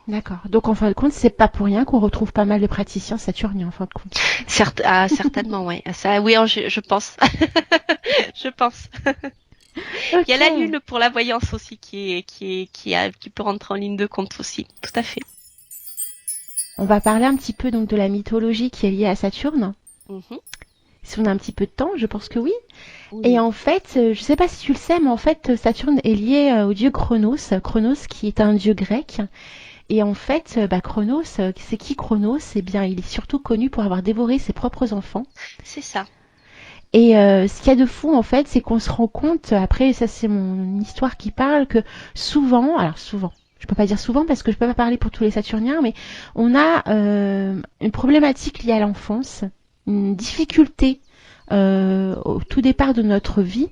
D'accord. Donc en fin de compte, c'est pas pour rien qu'on retrouve pas mal de praticiens saturniens en fin de compte. Certainement, ouais. Ça, oui, je pense. Je pense. Ok. Il y a la lune pour la voyance aussi qui peut rentrer en ligne de compte aussi. Tout à fait. On va parler un petit peu donc de la mythologie qui est liée à Saturne. Mhm. Si on a un petit peu de temps, je pense que oui. Oui. Et en fait, je sais pas si tu le sais, mais en fait, Saturne est lié au dieu Chronos. Chronos qui est un dieu grec. Et en fait, Chronos, c'est qui Chronos? Eh bien, il est surtout connu pour avoir dévoré ses propres enfants. C'est ça. Et ce qu'il y a de fou, en fait, c'est qu'on se rend compte, après, ça c'est mon histoire qui parle, que souvent, je peux pas dire souvent parce que je peux pas parler pour tous les Saturniens, mais on a une problématique liée à l'enfance, une difficulté au tout départ de notre vie,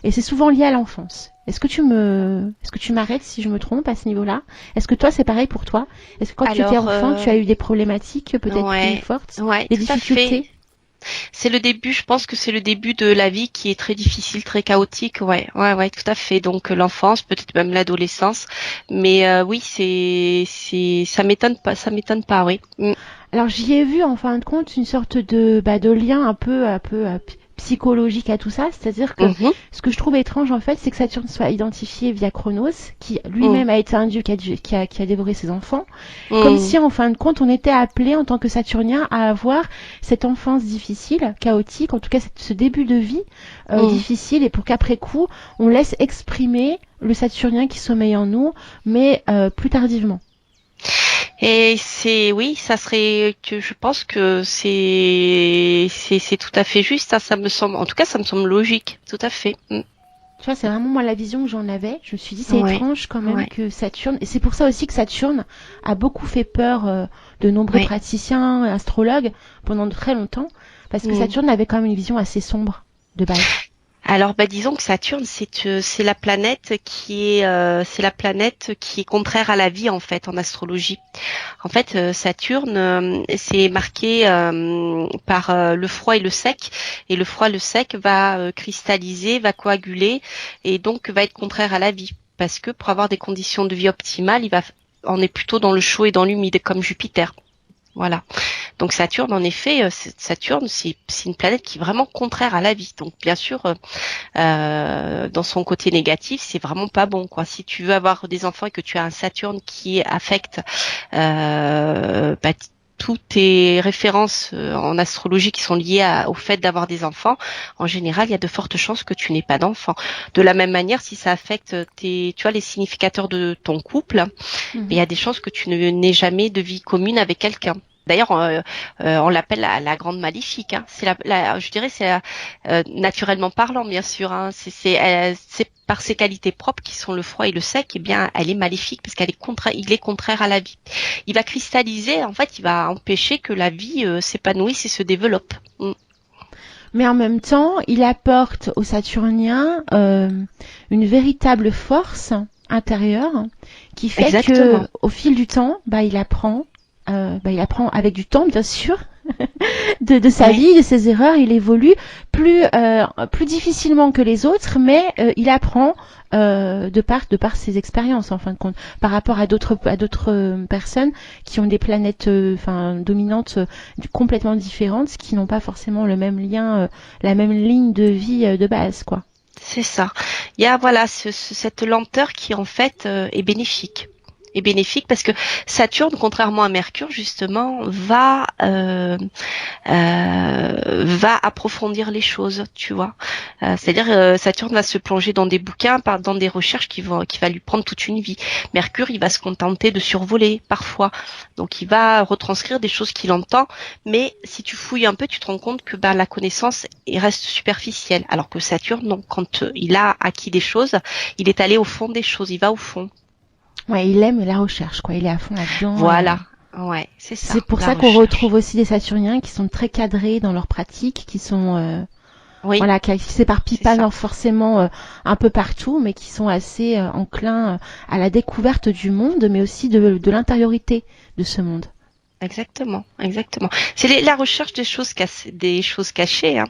et c'est souvent lié à l'enfance. Est-ce que tu m'arrêtes si je me trompe à ce niveau-là? Est-ce que toi c'est pareil pour toi? Est-ce que quand tu étais enfant, tu as eu des problématiques peut-être plus fortes, ouais, des tout à difficultés? fait. C'est le début, je pense que c'est le début de la vie qui est très difficile, très chaotique. Ouais, tout à fait. Donc l'enfance, peut-être même l'adolescence, mais oui, ça m'étonne pas, oui. Mm. Alors j'y ai vu en fin de compte une sorte de lien un peu psychologique à tout ça, c'est-à-dire que Mhm. ce que je trouve étrange en fait, c'est que Saturne soit identifié via Chronos, qui Mm. lui-même a été un dieu qui a dévoré ses enfants, Mm. comme si en fin de compte on était appelé en tant que Saturnien à avoir cette enfance difficile, chaotique, en tout cas ce début de vie difficile, et pour qu'après coup on laisse exprimer le Saturnien qui sommeille en nous, mais plus tardivement. Et oui, ça serait que je pense que c'est tout à fait juste. Ça me semble, en tout cas, ça me semble logique. Tout à fait. Mm. Tu vois, c'est vraiment moi la vision que j'en avais. Je me suis dit, c'est Ouais. étrange quand même Ouais. que Saturne, et c'est pour ça aussi que Saturne a beaucoup fait peur de nombreux Ouais. praticiens, astrologues, pendant très longtemps, parce que Mm. Saturne avait quand même une vision assez sombre de base. Alors, disons que Saturne, c'est la planète c'est la planète qui est contraire à la vie en fait en astrologie. En fait, Saturne, c'est marqué par le froid et le sec, et le froid et le sec va cristalliser, va coaguler, et donc va être contraire à la vie, parce que pour avoir des conditions de vie optimales, on est plutôt dans le chaud et dans l'humide, comme Jupiter. Voilà. Donc Saturne, en effet, Saturne, c'est une planète qui est vraiment contraire à la vie. Donc bien sûr, dans son côté négatif, c'est vraiment pas bon, quoi. Si tu veux avoir des enfants et que tu as un Saturne qui affecte toutes tes références en astrologie qui sont liées au fait d'avoir des enfants, en général, il y a de fortes chances que tu n'aies pas d'enfants. De la même manière, si ça affecte tu vois, les significateurs de ton couple, il y a des chances que tu n'aies jamais de vie commune avec quelqu'un. D'ailleurs, on l'appelle la grande maléfique. Hein. Je dirais, naturellement parlant, bien sûr. Hein. C'est par ses qualités propres qui sont le froid et le sec. Eh bien, elle est maléfique parce il est contraire à la vie. Il va cristalliser. En fait, il va empêcher que la vie s'épanouisse et se développe. Mm. Mais en même temps, il apporte aux Saturniens une véritable force intérieure qui fait Exactement. que, au fil du temps, il apprend avec du temps, bien sûr, de sa vie, de ses erreurs. Il évolue plus difficilement que les autres, mais il apprend de par ses expériences, en fin de compte, par rapport à d'autres personnes qui ont des planètes dominantes complètement différentes, qui n'ont pas forcément le même lien, la même ligne de vie de base, quoi. C'est ça. Il y a cette lenteur qui en fait est bénéfique. est bénéfique parce que Saturne, contrairement à Mercure, justement, va approfondir les choses, tu vois. C'est-à-dire Saturne va se plonger dans des bouquins, dans des recherches qui va lui prendre toute une vie. Mercure, il va se contenter de survoler parfois. Donc il va retranscrire des choses qu'il entend, mais si tu fouilles un peu, tu te rends compte que la connaissance reste superficielle. Alors que Saturne, non, quand il a acquis des choses, il est allé au fond des choses, il va au fond. Ouais, il aime la recherche, quoi. Il est à fond là-dedans. Voilà. Ouais, c'est ça. C'est pour ça qu'on retrouve aussi des Saturniens qui sont très cadrés dans leurs pratiques, qui sont oui, voilà, qui s'éparpillent pas forcément un peu partout, mais qui sont assez enclins à la découverte du monde, mais aussi de l'intériorité de ce monde. Exactement. C'est la recherche des choses cachées, hein.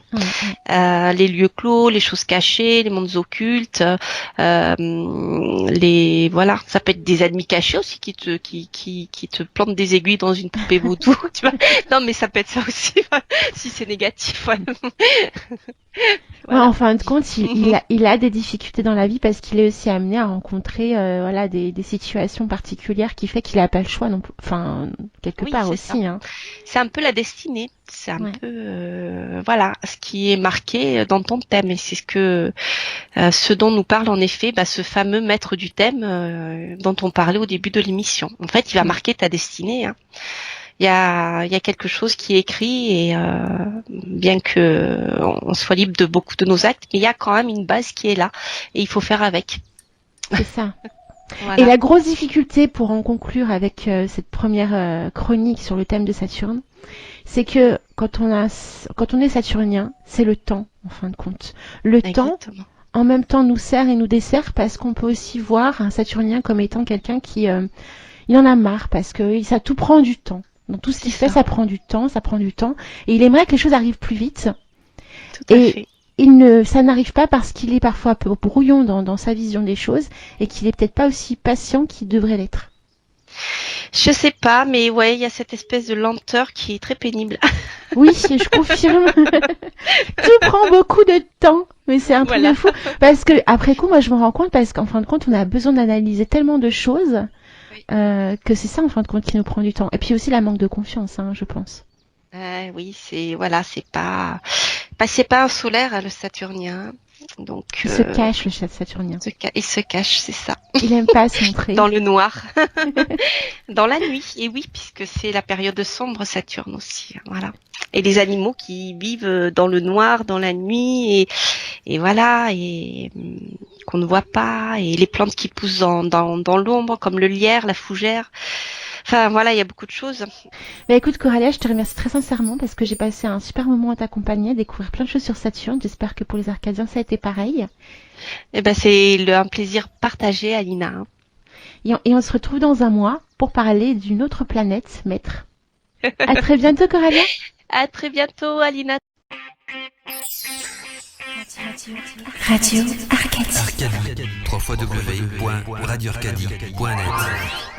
Les lieux clos, les choses cachées, les mondes occultes, ça peut être des ennemis cachés aussi qui te plantent des aiguilles dans une poupée vaudou, tu vois. Non, mais ça peut être ça aussi, si c'est négatif. Ouais. Voilà. Ouais, en fin de compte, il a des difficultés dans la vie parce qu'il est aussi amené à rencontrer des situations particulières qui fait qu'il n'a pas le choix non plus. Enfin, quelque part aussi. Hein. C'est un peu la destinée. C'est un peu ce qui est marqué dans ton thème. Et c'est ce dont nous parle en effet ce fameux maître du thème dont on parlait au début de l'émission. En fait, il va marquer ta destinée. Hein. Il y a quelque chose qui est écrit et bien que on soit libre de beaucoup de nos actes, mais il y a quand même une base qui est là et il faut faire avec. C'est ça. Voilà. Et la grosse difficulté pour en conclure avec cette première chronique sur le thème de Saturne, c'est que quand on est saturnien, c'est le temps en fin de compte. Le temps en même temps nous sert et nous dessert parce qu'on peut aussi voir un saturnien comme étant quelqu'un qui il en a marre parce que ça tout prend du temps. Dans tout ce qu'il fait, ça prend du temps. Et il aimerait que les choses arrivent plus vite. Tout à fait. Ça n'arrive pas parce qu'il est parfois un peu brouillon dans sa vision des choses et qu'il est peut-être pas aussi patient qu'il devrait l'être. Je sais pas, mais ouais, il y a cette espèce de lenteur qui est très pénible. Oui, je confirme. Tout prend beaucoup de temps, mais c'est un truc de fou. Parce que après coup, moi, je me rends compte parce qu'en fin de compte, on a besoin d'analyser tellement de choses. Que c'est ça en fin de compte qui nous prend du temps. Et puis aussi la manque de confiance, je pense. Oui, c'est pas un solaire le Saturnien. Donc il se cache le Saturnien. Il se cache, c'est ça. Il aime pas se montrer. Dans le noir, dans la nuit. Et oui, puisque c'est la période sombre Saturne aussi. Voilà. Et les animaux qui vivent dans le noir, dans la nuit, et voilà, et qu'on ne voit pas, et les plantes qui poussent dans l'ombre, comme le lierre, la fougère. Enfin voilà, il y a beaucoup de choses. Bah écoute Coralia, je te remercie très sincèrement parce que j'ai passé un super moment à t'accompagner, à découvrir plein de choses sur Saturne. J'espère que pour les Arcadiens ça a été pareil. Eh ben c'est un plaisir partagé, Alina. Et on se retrouve dans un mois pour parler d'une autre planète, maître. À très bientôt Coralia. À très bientôt, Alina. Radio Arcadie. Arcadie. www.radioarcadie.net